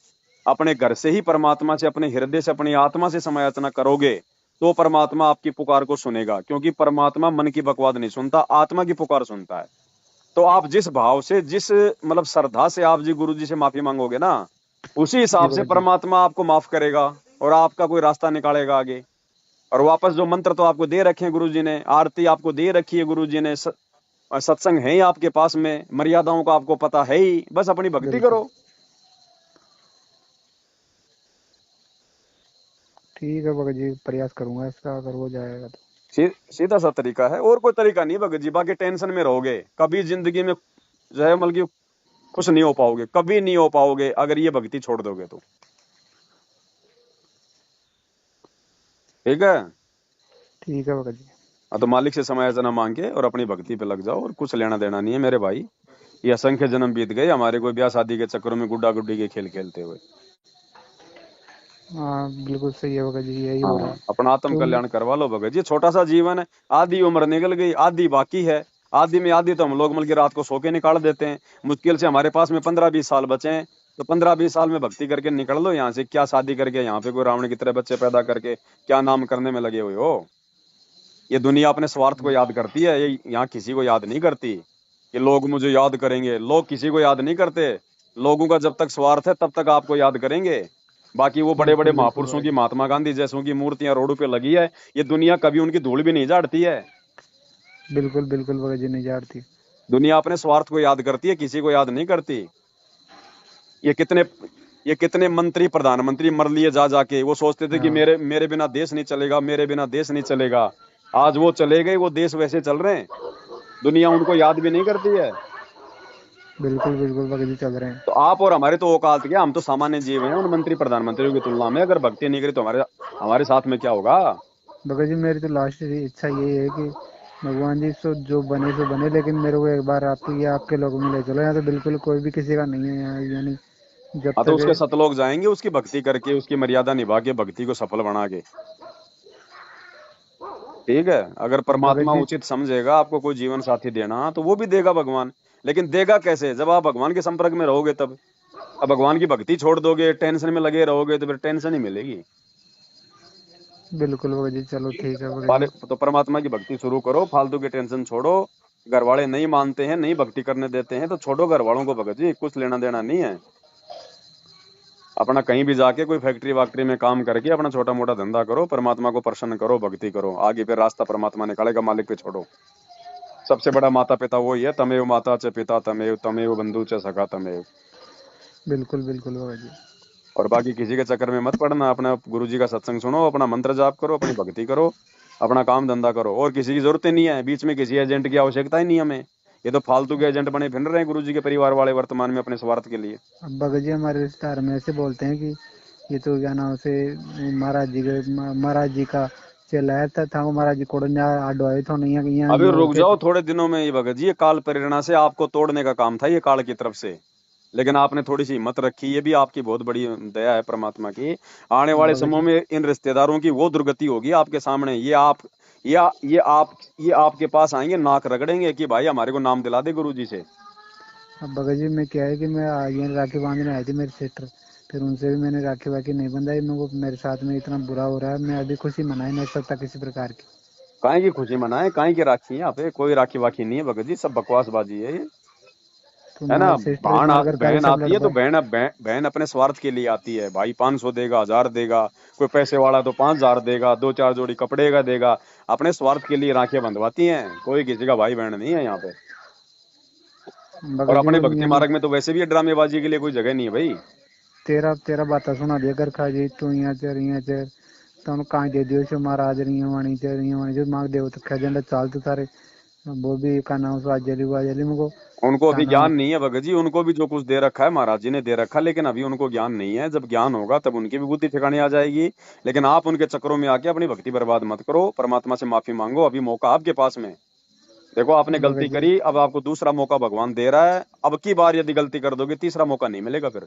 अपने घर से ही परमात्मा से, अपने हृदय से, अपनी आत्मा से समायाचना करोगे तो परमात्मा आपकी पुकार को सुनेगा, क्योंकि परमात्मा मन की बकवाद नहीं सुनता, आत्मा की पुकार सुनता है। तो आप जिस भाव से, जिस मतलब श्रद्धा से आप जी गुरु जी से माफी मांगोगे ना, उसी जी हिसाब से भगत जी। परमात्मा आपको माफ करेगा और आपका कोई रास्ता निकालेगा आगे। और वापस जो मंत्र तो आपको दे रखे हैं गुरु जी ने, आरती आपको दे रखी है गुरु जी ने, सत्संग है ही आपके पास में, मर्यादाओं का आपको पता है ही, बस अपनी भक्ति बिल्कुल। करो। ठीक है भगत जी, प्रयास करूंगा इसका, अगर हो जाएगा तो। सीधा सा तरीका है, और कोई तरीका नहीं भगत जी। बाकी टेंशन में रहोगे, कभी जिंदगी में जो है मतलब कि खुश नहीं हो पाओगे, कभी नहीं हो पाओगे अगर ये भक्ति छोड़ दोगे तो। ठीक है। ठीक है भगत जी। हाँ, तो मालिक से समायाचना मांग के और अपनी भक्ति पे लग जाओ, और कुछ लेना देना नहीं है मेरे भाई। ये असंख्य जन्म बीत गए हमारे कोई ब्याह शादी के चक्करों में गुड्डा गुड्डी के खेल खेलते हुए। हाँ बिल्कुल सही है भगत जी, यही हो रहा हाँ, है। अपना आत्म तो कल्याण करवा लो भगत जी, छोटा सा जीवन है, आधी उम्र निकल गई, आधी बाकी है। आधी में आधी तो हम लोग मिलकर रात को सो के निकाल देते हैं। मुश्किल से हमारे पास में 15-20 साल बचे हैं, तो 15-20 साल में भक्ति करके निकल लो यहाँ से। क्या शादी करके यहाँ पे कोई रावण की तरह बच्चे पैदा करके क्या नाम करने में लगे हुए हो? ये दुनिया अपने स्वार्थ को याद करती है, ये यहाँ किसी को याद नहीं करती कि लोग मुझे याद करेंगे। लोग किसी को याद नहीं करते, लोगों का जब तक स्वार्थ है तब तक आपको याद करेंगे। बाकी वो बड़े बड़े बिल्कुल बिल्कुल महापुरुषों भगत की, जी। महात्मा गांधी जैसों की मूर्तियां रोडों पे लगी है, ये दुनिया कभी उनकी धूल भी नहीं झाड़ती है। बिल्कुल बिल्कुल भगत जी, नहीं जानती। दुनिया अपने स्वार्थ को याद करती है, किसी को याद नहीं करती। ये कितने ये कितने मंत्री प्रधानमंत्री मर लिए जा जाके, वो सोचते थे कि हाँ मेरे मेरे बिना देश नहीं चलेगा, मेरे बिना देश नहीं चलेगा। आज वो चले गए, वो देश वैसे चल रहे हैं, दुनिया उनको याद भी नहीं करती है। बिल्कुल बिल्कुल भगत जी, चल रहे हैं। तो आप और हमारे तो औकात क्या, हम तो सामान्य जीव हैं उन मंत्री प्रधानमंत्रियों की तुलना में। अगर भक्ति नहीं करी तो हमारे हमारे साथ में क्या होगा? भगत जी मेरी तो लास्ट इच्छा यही है कि भगवान जी सो जो बने सो बने, लेकिन मेरे को एक बार आपकी या आपके लोगों में ले चलो। यहाँ तो बिल्कुल कोई भी किसी का नहीं है यहाँ, यानी जब हाँ, तो तक उसके सतलोक जाएंगे, उसकी भक्ति करके, उसकी मर्यादा निभा के, भक्ति को सफल बना के। ठीक है। अगर भगत परमात्मा जी। उचित समझेगा आपको कोई जीवन साथी देना, तो वो भी देगा भगवान। लेकिन देगा कैसे? जब आप भगवान के संपर्क में रहोगे तब। अब भगवान की भक्ति छोड़ दोगे, टेंशन में लगे रहोगे, तो फिर टेंशन ही मिलेगी। बिल्कुल भगत जी, चलो ठीक है भगत जी। तो परमात्मा की भक्ति शुरू करो, फालतू की टेंशन छोड़ो। घर वाले नहीं मानते हैं, नहीं भक्ति करने देते हैं, तो छोड़ो घर वालों को भगत जी, कुछ लेना देना नहीं है। अपना कहीं भी जाके कोई फैक्ट्री वैक्ट्री में काम करके अपना छोटा मोटा धंधा करो, परमात्मा को प्रसन्न करो, भक्ति करो, आगे फिर रास्ता परमात्मा निकालेगा, मालिक पे छोड़ो। सबसे बड़ा माता पिता वही है, तमेव माता च पिता तमेव, तमेव बंधु च सखा तमेव। बिल्कुल बिल्कुल भगत जी। और बाकी किसी के चक्कर में मत पड़ना, अपना गुरु जी का सत्संग सुनो, अपना मंत्र जाप करो, अपनी भक्ति करो, अपना काम धंधा करो, और किसी की जरूरत ही नहीं है, बीच में किसी एजेंट की आवश्यकता ही नहीं हमें। ये तो फालतू के एजेंट बने फिर रहे हैं गुरु जी के परिवार वाले वर्तमान में अपने स्वार्थ के लिए। अब भगत जी हमारे रिश्तेदार में ऐसे बोलते हैं कि ये तो क्या नाम से महाराज जी के महाराज जी का चेला है था वो, महाराज जी को आडो आए तो नहीं है यहाँ अभी यहाँ रुक के। जाओ थोड़े दिनों में, ये भगत जी ये काल प्रेरणा से आपको तोड़ने का काम था, ये काल की तरफ से। लेकिन आपने थोड़ी सी हिम्मत रखी, ये भी आपकी बहुत बड़ी दया है परमात्मा की। आने वाले भगत समय जी। में इन रिश्तेदारों की वो दुर्गति होगी आपके सामने। ये आपके पास आएंगे, नाक रगड़ेंगे कि भाई हमारे को नाम दिला दे गुरु जी से। अब भगत जी में क्या है कि मैं यहाँ राखी बांधने आई थी मेरे सिस्टर, फिर उनसे भी मैंने राखी वाखी नहीं बंधाई। मेरे को मेरे साथ में इतना बुरा हो रहा है, मैं अभी खुशी मना ही नहीं सकता किसी प्रकार की। काहे की खुशी मनाए, काहे की राखी है यहाँ पे? कोई राखी वाखी नहीं है भगत जी, सब बकवासबाजी है ये। है ना? तुम्हारा सिस्टर इतना करता है, बहन सब आती है तो लड़का। बहन अपने स्वार्थ के लिए आती है। भाई 500 देगा, 1000 देगा, कोई पैसे वाला तो 5000 देगा, दो चार जोड़ी कपड़े का देगा। अपने स्वार्थ के लिए राखियां बंधवाती हैं, कोई किसी का भाई बहन नहीं है यहाँ पे। और भगत जी अपने वो भक्ति यानी मार्ग में तो वैसे भी ये ड्रामेबाजी के लिए कोई जगह नहीं है भाई। तेरा तेरा बात सुना दिया कर खा जी, तू यहाँ चर तनु कहाँ दे दियो सो महाराज रही वाणी चर मांग देव तो खजंडा चाल तो तारे। वो भी का नाम स्वाजली वाजली मुको उनको का अभी नाम। ज्ञान नहीं है भगत जी, उनको भी जो कुछ दे रखा है महाराज जी ने दे रखा है, लेकिन अभी उनको ज्ञान नहीं है। जब ज्ञान होगा तब उनकी भी बुद्धि ठिकाने आ जाएगी। लेकिन आप उनके चक्करों में आके अपनी भक्ति बर्बाद मत करो, परमात्मा से माफी मांगो, अभी मौका आपके पास में। देखो आपने भगत गलती जी करी, अब आपको दूसरा मौका भगवान दे रहा है। अब की बार यदि गलती कर दोगे, तीसरा मौका नहीं मिलेगा फिर।